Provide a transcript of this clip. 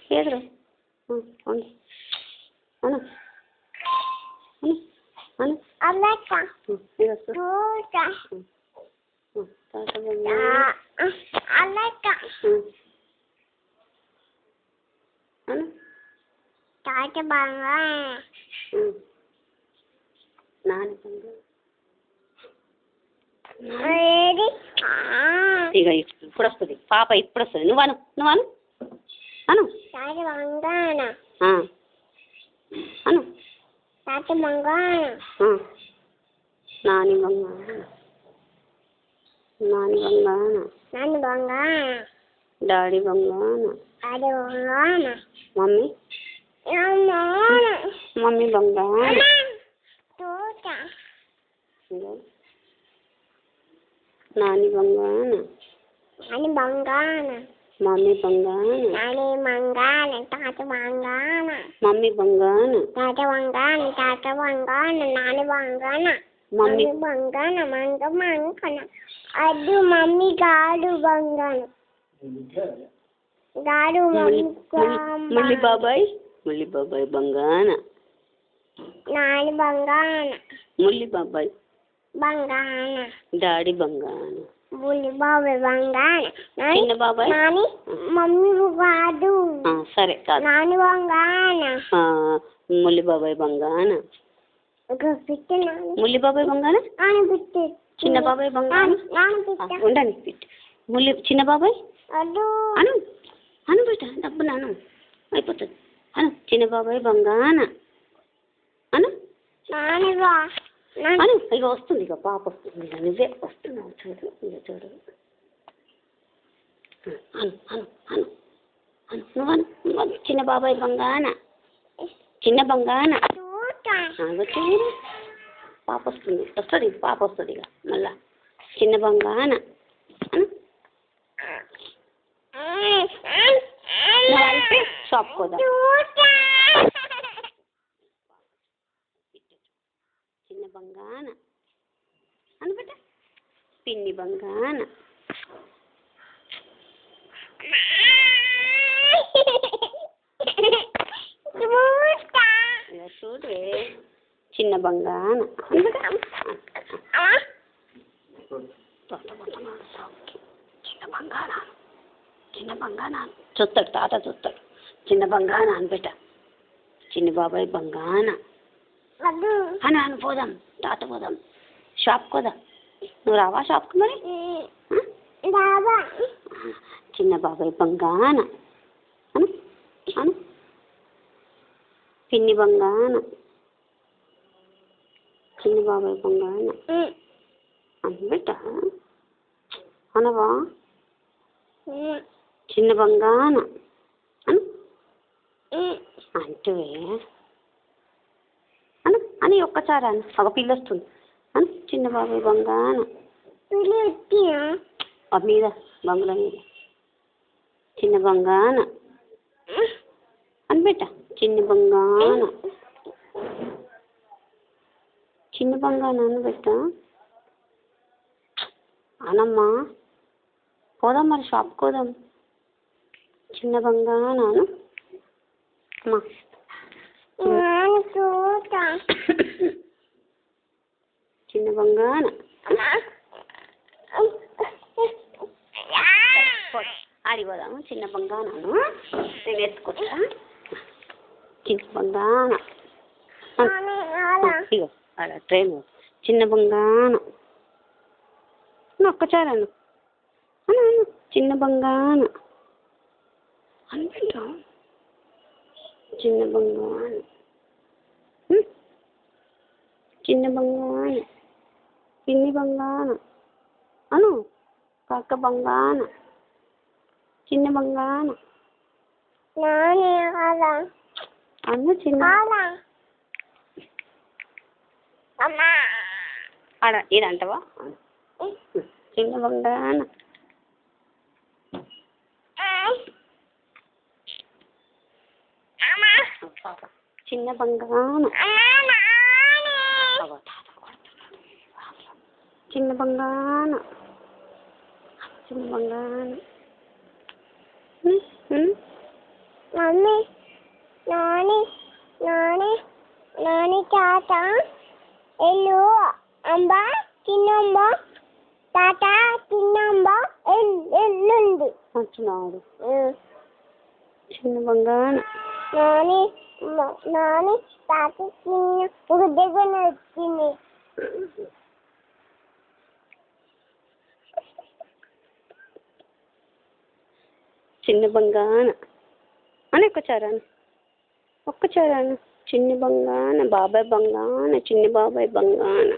ఎదురు అను అను అను అలక అలక అను తాత బాగా నాని బంగారు ఇక ఇప్పుడు వస్తుంది పాప ఇప్పుడు వస్తుంది నువ్వు అను అను తాత బంగాన అను తాత బంగాన నాని బంగాన నాని బంగాన నాన్న బంగాన డాడీ బంగాన డాడీ బంగాన మమ్మీ మమ్మీ బంగాన తోట నాని బంగాన నాని బంగాన మమ్మీ బంగాన నాని బంగాన తాత బంగాన మమ్మీ బంగాన తాత బంగాన తాత బంగాన నాని బంగాన మమ్మీ బంగాన మంగ మంగన అడ్డు మమ్మీ గాడు బంగాన గాడు ముల్లి బాబాయ్ బంగాన నాని బంగాన ముల్లి బాబాయ్ బంగాన డాడీ బంగాన బుల్లి బాబాయ్ బంగాన చిన్న బాబాయ్ నాని మమ్మీ గాడు సరే కాదు నాని బంగాన ముల్లి బాబాయ్ బంగాన ముల్లి బాబాయ్ బంగాన చిన్న బాబాయ్ బంగాన ఉండండి పిట్టి ముల్లి చిన్న బాబాయ్ అను అను బిడ్డ డబ్బు నాను అయిపోతుంది అను చిన్న బాబాయ్ బంగాన అను అను ఇక వస్తుంది ఇక పాప వస్తుంది ఇక నువ్వే వస్తున్నావు చూడు ఇక చూడు అను అను అను అను నువ్వు అను చిన్న బాబాయ్ బంగాన చిన్న బంగాన చూడు పాప వస్తుంది పాప వస్తుంది ఇక మళ్ళా చిన్న బంగాన అను అంటే షాప్ కోదా చిన్న బంగాన అనుబట్ట పిన్ని బంగాన చూడు చిన్న బంగాన చిన్న బంగాన చూస్తాడు తాత చూస్తాడు చిన్న బంగాన అనిపెట్ట చిన్న బాబాయ్ బంగాన అని అని పోదాం తాత పోదాం షాప్ కోదా నువ్వు రావా షాప్కి మరి చిన్న బాబాయ్ బంగాన అను అను పిన్ని బంగాన చిన్న బాబాయ్ బంగాన అనిపెట్ట అనవా చిన్న బంగాన అను అంటే అను అని ఒక్కసారి అను ఒక పిల్ల వస్తుంది అను చిన్న బాబాయ్ బంగాన మీద బంగుల మీద చిన్న బంగాన అనిపెట్ట చిన్న బంగాన అనిపెట్ట అనమ్మా పోదాం మరి షాప్కి పోదాం చిన్న బంగాన అను అమ్మా చిన్న బంగాన ఆడిపోదాము చిన్న బంగానను నేను ఎత్తుకుంటా చిన్న బంగాన ఇగో అలా ట్రైన్ చిన్న బంగాన ఒక్కసారను అను చిన్న బంగాన అనుకుంటా చిన్న బంగాన చిన్న బంగాన పిన్ని బంగాన అను కాక బంగాన చిన్న బంగాన అన్న చిన్న ఆడ ఇదంటవా చిన్న బంగాన చిన్న బంగాన చిన్న బంగాన చిన్న బంగాన మమ్మీ నాని నాని నాని తాత ఎల్లు అంబ చిన్నమ్మ తాత చిన్నమ్మ ఎల్లుండి అంటున్నాడు చిన్న బంగాన నాని నాని తాత చిన్న దగ్గర వచ్చింది చిన్న బంగాన అని ఒక్కచారాను చిన్న బంగాన బాబాయ్ బంగాన చిన్న బాబాయ్ బంగాన